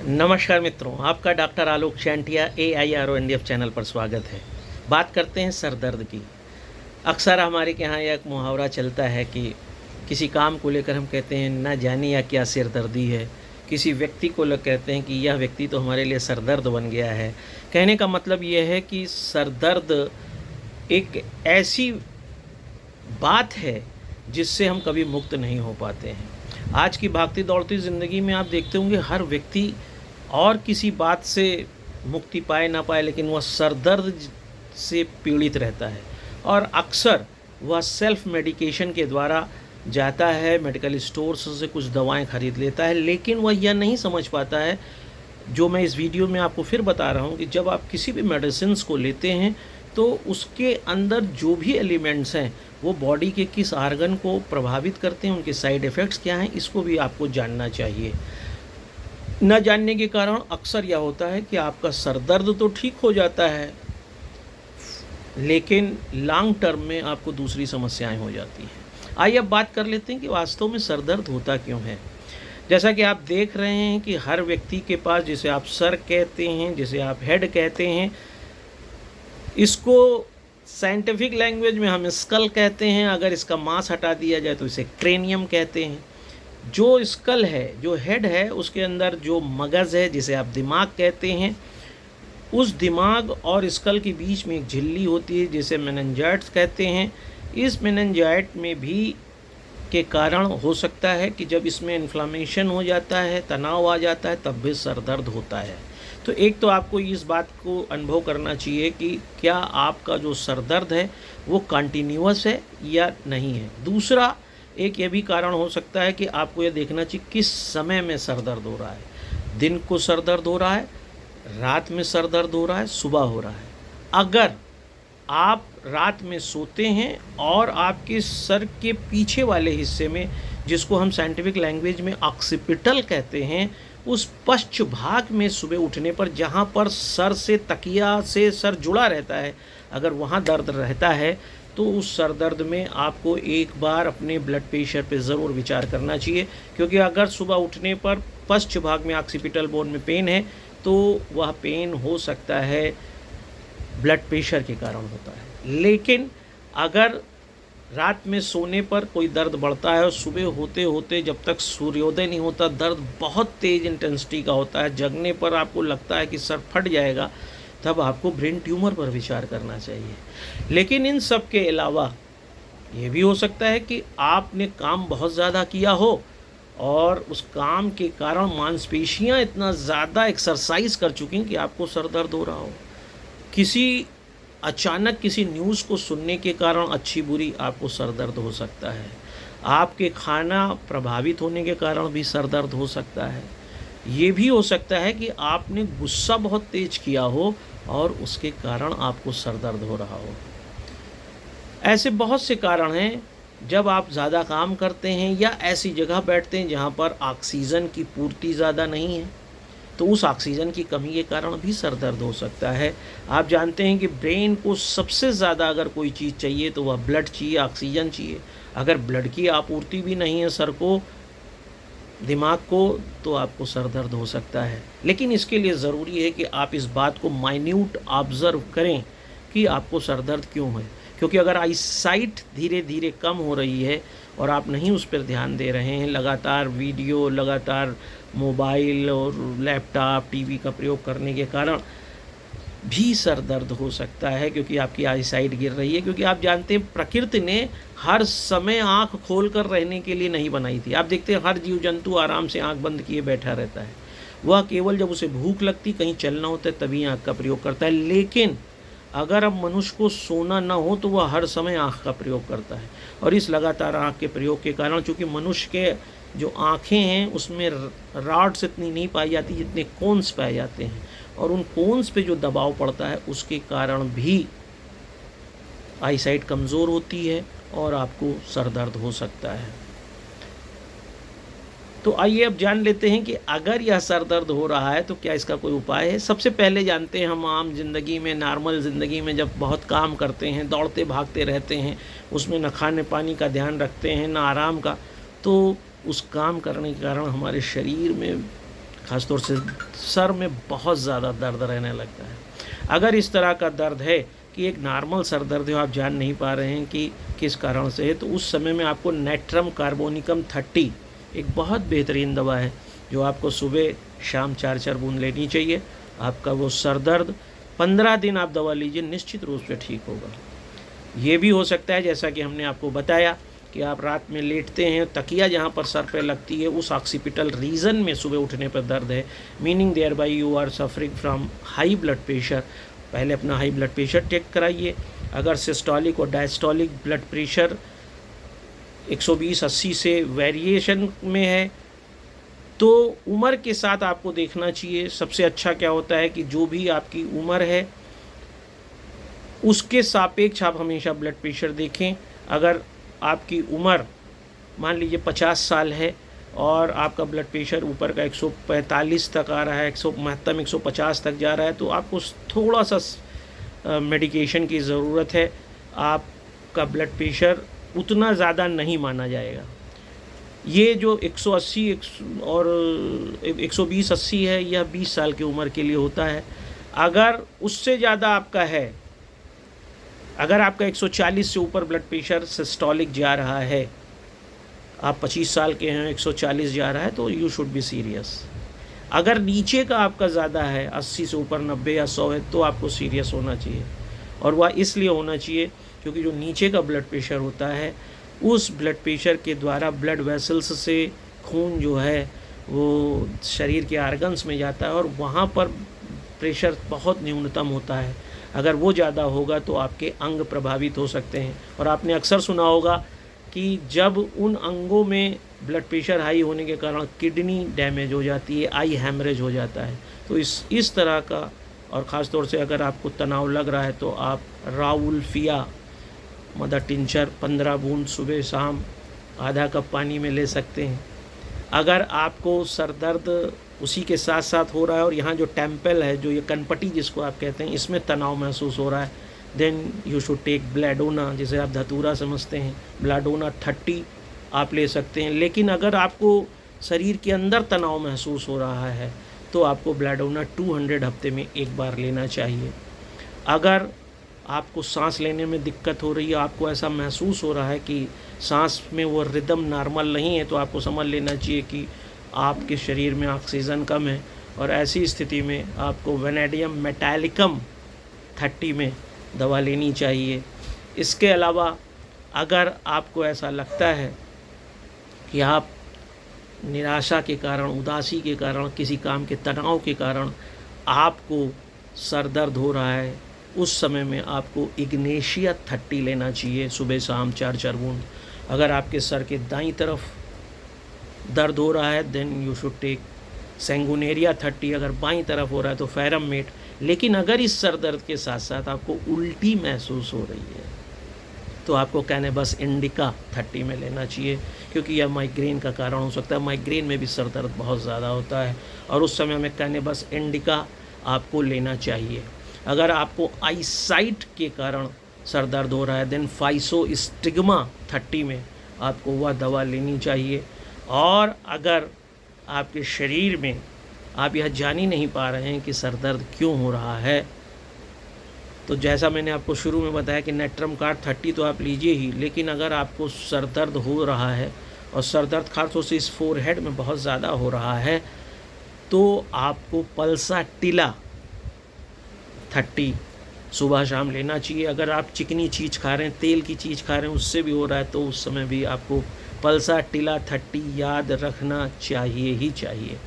नमस्कार मित्रों, आपका डॉक्टर आलोक चैंटिया AIRONDF चैनल पर स्वागत है। बात करते हैं सर दर्द की। अक्सर हमारे के यहाँ एक मुहावरा चलता है कि किसी काम को लेकर हम कहते हैं ना जाने या क्या सिर दर्दी है। किसी व्यक्ति को लोग कहते हैं कि यह व्यक्ति तो हमारे लिए सर दर्द बन गया है। कहने का मतलब ये है कि सर दर्द एक ऐसी बात है जिससे हम कभी मुक्त नहीं हो पाते हैं। आज की भागती दौड़ती ज़िंदगी में आप देखते होंगे हर व्यक्ति और किसी बात से मुक्ति पाए ना पाए, लेकिन वह सर दर्द से पीड़ित रहता है और अक्सर वह सेल्फ मेडिकेशन के द्वारा जाता है, मेडिकल स्टोर्स से कुछ दवाएं खरीद लेता है, लेकिन वह यह नहीं समझ पाता है, जो मैं इस वीडियो में आपको फिर बता रहा हूं, कि जब आप किसी भी मेडिसिन को लेते हैं तो उसके अंदर जो भी एलिमेंट्स हैं वो बॉडी के किस आर्गन को प्रभावित करते हैं, उनके साइड इफ़ेक्ट्स क्या हैं, इसको भी आपको जानना चाहिए। न जानने के कारण अक्सर यह होता है कि आपका सर दर्द तो ठीक हो जाता है, लेकिन लॉन्ग टर्म में आपको दूसरी समस्याएं हो जाती हैं। आइए अब बात कर लेते हैं कि वास्तव में सर दर्द होता क्यों है। जैसा कि आप देख रहे हैं कि हर व्यक्ति के पास, जिसे आप सर कहते हैं, जिसे आप हेड कहते हैं, इसको साइंटिफिक लैंग्वेज में हम स्कल कहते हैं। अगर इसका मांस हटा दिया जाए तो इसे क्रेनियम कहते हैं। जो स्कल है, जो हेड है, उसके अंदर जो मगज़ है, जिसे आप दिमाग कहते हैं, उस दिमाग और स्कल के बीच में एक झिल्ली होती है जिसे मेनिंजाइट्स कहते हैं। इस मेनिंजाइट में भी के कारण हो सकता है कि जब इसमें इन्फ्लामेशन हो जाता है, तनाव आ जाता है, तब भी सर दर्द होता है। तो एक तो आपको इस बात को अनुभव करना चाहिए कि क्या आपका जो सर दर्द है वो कंटिन्यूअस है या नहीं है। दूसरा एक ये भी कारण हो सकता है कि आपको ये देखना चाहिए किस समय में सर दर्द हो रहा है। दिन को सर दर्द हो रहा है, रात में सर दर्द हो रहा है, सुबह हो रहा है। अगर आप रात में सोते हैं और आपके सर के पीछे वाले हिस्से में, जिसको हम साइंटिफिक लैंग्वेज में ऑक्सीपिटल कहते हैं, उस पश्च भाग में सुबह उठने पर, जहाँ पर सर से तकिया से सर जुड़ा रहता है, अगर वहाँ दर्द रहता है तो उस सर दर्द में आपको एक बार अपने ब्लड प्रेशर पे ज़रूर विचार करना चाहिए। क्योंकि अगर सुबह उठने पर पश्च भाग में ऑक्सीपिटल बोन में पेन है तो वह पेन हो सकता है ब्लड प्रेशर के कारण होता है। लेकिन अगर रात में सोने पर कोई दर्द बढ़ता है और सुबह होते होते जब तक सूर्योदय नहीं होता दर्द बहुत तेज़ इंटेंसिटी का होता है, जगने पर आपको लगता है कि सर फट जाएगा, तब आपको ब्रेन ट्यूमर पर विचार करना चाहिए। लेकिन इन सब के अलावा ये भी हो सकता है कि आपने काम बहुत ज़्यादा किया हो और उस काम के कारण मांसपेशियां इतना ज़्यादा एक्सरसाइज कर चुकी हैं कि आपको सर दर्द हो रहा हो। किसी अचानक किसी न्यूज़ को सुनने के कारण अच्छी बुरी आपको सर दर्द हो सकता है। आपके खाना प्रभावित होने के कारण भी सर दर्द हो सकता है। ये भी हो सकता है कि आपने गुस्सा बहुत तेज किया हो और उसके कारण आपको सर दर्द हो रहा हो। ऐसे बहुत से कारण हैं। जब आप ज़्यादा काम करते हैं या ऐसी जगह बैठते हैं जहाँ पर ऑक्सीजन की पूर्ति ज़्यादा नहीं है, तो उस ऑक्सीजन की कमी के कारण भी सर दर्द हो सकता है। आप जानते हैं कि ब्रेन को सबसे ज़्यादा अगर कोई चीज़ चाहिए तो वह ब्लड चाहिए, ऑक्सीजन चाहिए। अगर ब्लड की आपूर्ति भी नहीं है सर को, दिमाग को, तो आपको सर दर्द हो सकता है। लेकिन इसके लिए ज़रूरी है कि आप इस बात को माइन्यूट ऑब्ज़र्व करें कि आपको सर दर्द क्यों है। क्योंकि अगर आईसाइट धीरे धीरे कम हो रही है और आप नहीं उस पर ध्यान दे रहे हैं, लगातार वीडियो, लगातार मोबाइल और लैपटॉप, टीवी का प्रयोग करने के कारण भी सर दर्द हो सकता है, क्योंकि आपकी आईसाइट गिर रही है। क्योंकि आप जानते हैं प्रकृति ने हर समय आंख खोल कर रहने के लिए नहीं बनाई थी। आप देखते हैं हर जीव जंतु आराम से आंख बंद किए बैठा रहता है। वह केवल जब उसे भूख लगती, कहीं चलना होता है, तभी आंख का प्रयोग करता है। लेकिन अगर अब मनुष्य को सोना ना हो तो वह हर समय आँख का प्रयोग करता है। और इस लगातार आँख के प्रयोग के कारण, चूँकि मनुष्य के जो आँखें हैं उसमें रॉड्स इतनी नहीं पाई जाती जितने कोन्स पाए जाते हैं, और उन कोन्स पे जो दबाव पड़ता है उसके कारण भी आईसाइट कमज़ोर होती है और आपको सर दर्द हो सकता है। तो आइए अब जान लेते हैं कि अगर यह सर दर्द हो रहा है तो क्या इसका कोई उपाय है। सबसे पहले जानते हैं, हम आम ज़िंदगी में, नॉर्मल ज़िंदगी में जब बहुत काम करते हैं, दौड़ते भागते रहते हैं, उसमें न खाने पानी का ध्यान रखते हैं, न आराम का, तो उस काम करने के कारण हमारे शरीर में ख़ासतौर से सर में बहुत ज़्यादा दर्द रहने लगता है। अगर इस तरह का दर्द है कि एक नॉर्मल सर दर्द है, आप जान नहीं पा रहे हैं कि किस कारण से है, तो उस समय में आपको नेट्रम कार्बोनिकम 30 एक बहुत बेहतरीन दवा है जो आपको सुबह शाम 4-4 बूंद लेनी चाहिए। आपका वो सर दर्द 15 दिन आप दवा लीजिए, निश्चित रूप से ठीक होगा। ये भी हो सकता है जैसा कि हमने आपको बताया कि आप रात में लेटते हैं, तकिया जहाँ पर सर पे लगती है उस ऑक्सीपिटल रीजन में सुबह उठने पर दर्द है, meaning thereby you are suffering from high blood pressure. पहले अपना हाई ब्लड प्रेशर चेक कराइए। अगर सिस्टोलिक और डायस्टोलिक ब्लड प्रेशर 120-80 से वेरिएशन में है तो उम्र के साथ आपको देखना चाहिए। सबसे अच्छा क्या होता है कि जो भी आपकी उम्र है उसके सापेक्ष आप हमेशा ब्लड प्रेशर देखें। अगर आपकी उम्र मान लीजिए 50 साल है और आपका ब्लड प्रेशर ऊपर का 145 तक आ रहा है, 150 तक जा रहा है, तो आपको थोड़ा सा मेडिकेशन की ज़रूरत है। आपका ब्लड प्रेशर उतना ज़्यादा नहीं माना जाएगा। ये जो 180 और 120-80 है यह 20 साल की उम्र के लिए होता है। अगर उससे ज़्यादा आपका है, अगर आपका 140 से ऊपर ब्लड प्रेशर सिस्टोलिक जा रहा है, आप 25 साल के हैं, 140 जा रहा है, तो यू शुड बी सीरियस। अगर नीचे का आपका ज़्यादा है, 80 से ऊपर 90 या 100 है, तो आपको सीरियस होना चाहिए। और वह इसलिए होना चाहिए क्योंकि जो नीचे का ब्लड प्रेशर होता है उस ब्लड प्रेशर के द्वारा ब्लड वेसल्स से खून जो है वो शरीर के आर्गन्स में जाता है और वहाँ पर प्रेशर बहुत न्यूनतम होता है। अगर वो ज़्यादा होगा तो आपके अंग प्रभावित हो सकते हैं। और आपने अक्सर सुना होगा कि जब उन अंगों में ब्लड प्रेशर हाई होने के कारण किडनी डैमेज हो जाती है, आई हैमरेज हो जाता है। तो इस तरह का, और ख़ास तौर से अगर आपको तनाव लग रहा है तो आप राउल्फिया मदर टिंचर 15 बूंद सुबह शाम आधा कप पानी में ले सकते हैं। अगर आपको सर दर्द उसी के साथ साथ हो रहा है और यहाँ जो टेम्पल है, जो ये कनपटी जिसको आप कहते हैं, इसमें तनाव महसूस हो रहा है, देन यू शुड टेक ब्लैडोना, जिसे आप धतूरा समझते हैं। ब्लैडोना 30 आप ले सकते हैं। लेकिन अगर आपको शरीर के अंदर तनाव महसूस हो रहा है तो आपको ब्लैडोना 200 हफ्ते में एक बार लेना चाहिए। अगर आपको सांस लेने में दिक्कत हो रही है, आपको ऐसा महसूस हो रहा है कि सांस में वो रिदम नॉर्मल नहीं है, तो आपको समझ लेना चाहिए कि आपके शरीर में ऑक्सीजन कम है और ऐसी स्थिति में आपको वेनेडियम मेटालिकम 30 में दवा लेनी चाहिए। इसके अलावा अगर आपको ऐसा लगता है कि आप निराशा के कारण, उदासी के कारण, किसी काम के तनाव के कारण आपको सर दर्द हो रहा है, उस समय में आपको इग्नेशिया 30 लेना चाहिए सुबह शाम 4-4 बूंद। अगर आपके सर के दाईं तरफ दर्द हो रहा है देन यू शुड टेक सेंगुनेरिया 30। अगर बाईं तरफ हो रहा है तो फैरम मेट। लेकिन अगर इस सर दर्द के साथ साथ आपको उल्टी महसूस हो रही है तो आपको कैनेबस इंडिका 30 में लेना चाहिए, क्योंकि यह माइग्रेन का कारण हो सकता है। माइग्रेन में भी सर दर्द बहुत ज़्यादा होता है और उस समय में कैनेबस इंडिका आपको लेना चाहिए। अगर आपको आईसाइट के कारण सर दर्द हो रहा है देन फाइसो स्टिग्मा 30 में आपको वह दवा लेनी चाहिए। और अगर आपके शरीर में आप यह जान ही नहीं पा रहे हैं कि सर दर्द क्यों हो रहा है, तो जैसा मैंने आपको शुरू में बताया कि नेट्रम कार्ड 30 तो आप लीजिए ही, लेकिन अगर आपको सर दर्द हो रहा है और सर दर्द खासतौर से इस फोरहेड में बहुत ज़्यादा हो रहा है तो आपको पल्साटिला 30 सुबह शाम लेना चाहिए। अगर आप चिकनी चीज़ खा रहे हैं, तेल की चीज़ खा रहे हैं, उससे भी हो रहा है तो उस समय भी आपको पल्साटिला 30 याद रखना चाहिए ही चाहिए।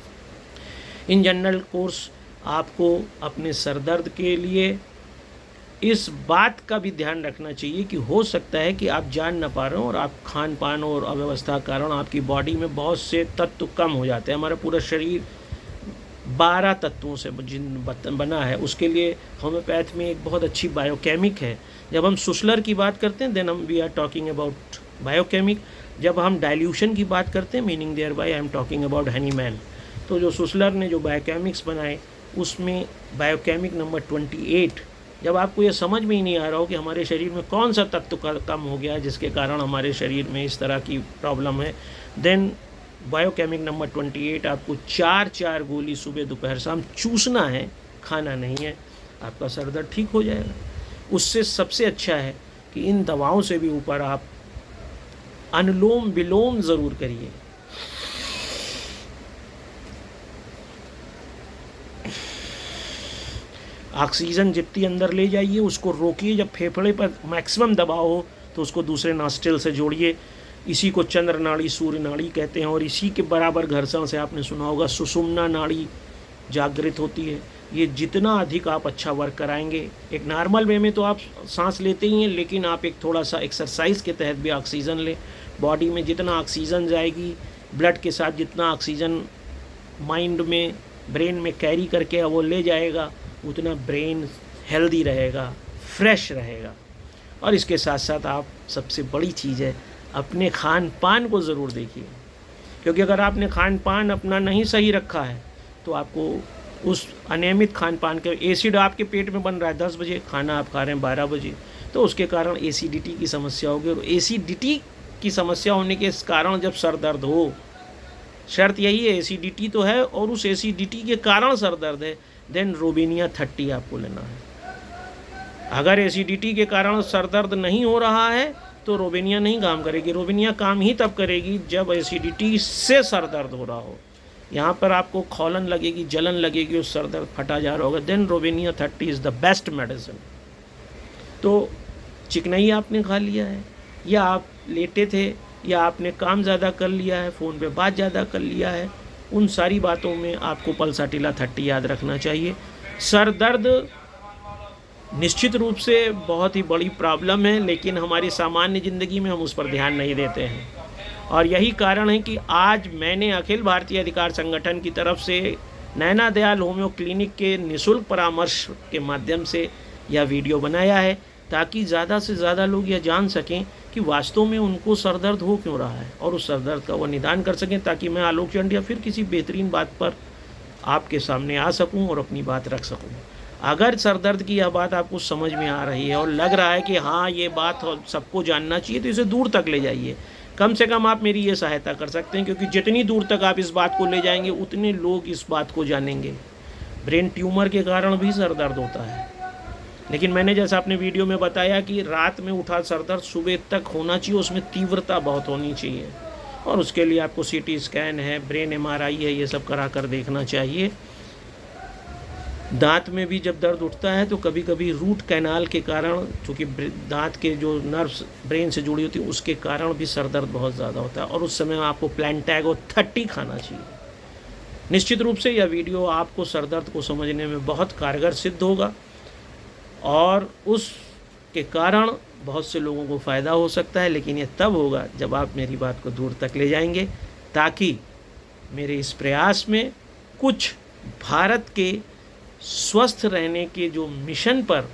इन जनरल कोर्स आपको अपने सर दर्द के लिए इस बात का भी ध्यान रखना चाहिए कि हो सकता है कि आप जान ना पा रहे हो और आप खान पान और अव्यवस्था के कारण आपकी बॉडी में बहुत से तत्व कम हो जाते हैं। हमारा पूरा शरीर 12 तत्वों से बना है। उसके लिए होम्योपैथ में एक बहुत अच्छी बायोकेमिक है। जब हम सुसलर की बात करते हैं देन हम we are talking about biochemic. जब हम डाइल्यूशन की बात करते हैं meaning thereby I am talking about Hahnemann. तो जो सुसलर ने जो बायोकेमिक्स बनाए उसमें बायोकेमिक नंबर 28, जब आपको ये समझ में ही नहीं आ रहा हो कि हमारे शरीर में कौन सा तत्व कम हो गया है जिसके कारण हमारे शरीर में इस तरह की प्रॉब्लम है, देन बायोकेमिक नंबर 28 आपको 4 गोली सुबह दोपहर शाम चूसना है, खाना नहीं है, आपका सर दर्द ठीक हो जाएगा। उससे सबसे अच्छा है कि इन दवाओं से भी ऊपर आप अनुलोम विलोम ज़रूर करिए। ऑक्सीजन जितनी अंदर ले जाइए उसको रोकिए, जब फेफड़े पर मैक्सिमम दबाव हो तो उसको दूसरे नॉस्ट्रिल से जोड़िए। इसी को चंद्र नाड़ी सूर्य नाड़ी कहते हैं, और इसी के बराबर घर्षण से आपने सुना होगा सुषुम्ना नाड़ी जागृत होती है। ये जितना अधिक आप अच्छा वर्क कराएंगे, एक नॉर्मल वे में तो आप सांस लेते ही हैं, लेकिन आप एक थोड़ा सा एक्सरसाइज के तहत भी ऑक्सीजन लें। बॉडी में जितना ऑक्सीजन जाएगी, ब्लड के साथ जितना ऑक्सीजन माइंड में ब्रेन में कैरी करके वो ले जाएगा, उतना ब्रेन हेल्दी रहेगा, फ्रेश रहेगा। और इसके साथ साथ आप सबसे बड़ी चीज़ है, अपने खान पान को ज़रूर देखिए, क्योंकि अगर आपने खान पान अपना नहीं सही रखा है तो आपको उस अनियमित खान पान के एसिड आपके पेट में बन रहा है 10 बजे, खाना आप खा रहे हैं 12 बजे, तो उसके कारण एसिडिटी की समस्या होगी। और एसिडिटी की समस्या होने के कारण जब सर दर्द हो, शर्त यही है एसिडिटी तो है और उस एसिडिटी के कारण सर दर्द है, देन रोबेनिया 30 आपको लेना है। अगर एसिडिटी के कारण सर दर्द नहीं हो रहा है तो रोबेनिया नहीं काम करेगी। रोबेनिया काम ही तब करेगी जब एसिडिटी से सर दर्द हो रहा हो, यहाँ पर आपको खौलन लगेगी, जलन लगेगी, उस सर दर्द फटा जा रहा होगा, then Robinia 30 is the best medicine. तो चिकनाई आपने खा लिया है, या आप लेटे थे, या आपने काम ज़्यादा कर लिया है, फ़ोन पे बात ज़्यादा कर लिया है, उन सारी बातों में आपको पल्साटिला 30 याद रखना चाहिए। सर दर्द निश्चित रूप से बहुत ही बड़ी प्रॉब्लम है, लेकिन हमारी सामान्य ज़िंदगी में हम उस पर ध्यान नहीं देते हैं, और यही कारण है कि आज मैंने अखिल भारतीय अधिकार संगठन की तरफ से नैना दयाल होम्यो क्लिनिक के निःशुल्क परामर्श के माध्यम से यह वीडियो बनाया है, ताकि ज़्यादा से ज़्यादा लोग यह जान सकें कि वास्तव में उनको सर दर्द हो क्यों रहा है, और उस सर दर्द का वो निदान कर सकें, ताकि मैं आलोक चंडिया फिर किसी बेहतरीन बात पर आपके सामने आ सकूं और अपनी बात रख सकूं। अगर सर दर्द की यह बात आपको समझ में आ रही है और लग रहा है कि हाँ ये बात सबको जानना चाहिए, तो इसे दूर तक ले जाइए। कम से कम आप मेरी ये सहायता कर सकते हैं, क्योंकि जितनी दूर तक आप इस बात को ले जाएंगे उतने लोग इस बात को जानेंगे। ब्रेन ट्यूमर के कारण भी सर दर्द होता है, लेकिन मैंने जैसा अपने वीडियो में बताया कि रात में उठा सर दर्द सुबह तक होना चाहिए, उसमें तीव्रता बहुत होनी चाहिए, और उसके लिए आपको CT स्कैन है, ब्रेन MRI है, ये सब करा कर देखना चाहिए। दांत में भी जब दर्द उठता है तो कभी कभी रूट कैनाल के कारण, चूँकि दांत के जो नर्व्स ब्रेन से जुड़ी होती है उसके कारण भी सर दर्द बहुत ज़्यादा होता है, और उस समय आपको प्लांटैगो 30 खाना चाहिए। निश्चित रूप से यह वीडियो आपको सर दर्द को समझने में बहुत कारगर सिद्ध होगा, और उसके कारण बहुत से लोगों को फ़ायदा हो सकता है, लेकिन यह तब होगा जब आप मेरी बात को दूर तक ले जाएंगे, ताकि मेरे इस प्रयास में कुछ भारत के स्वस्थ रहने के जो मिशन पर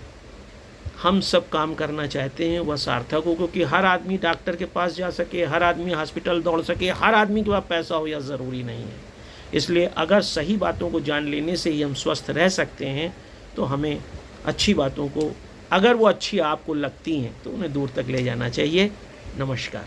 हम सब काम करना चाहते हैं वह सार्थक हो, क्योंकि हर आदमी डॉक्टर के पास जा सके, हर आदमी हॉस्पिटल दौड़ सके, हर आदमी के पास पैसा हो, यह ज़रूरी नहीं है। इसलिए अगर सही बातों को जान लेने से ही हम स्वस्थ रह सकते हैं, तो हमें अच्छी बातों को, अगर वो अच्छी आपको लगती हैं, तो उन्हें दूर तक ले जाना चाहिए। नमस्कार।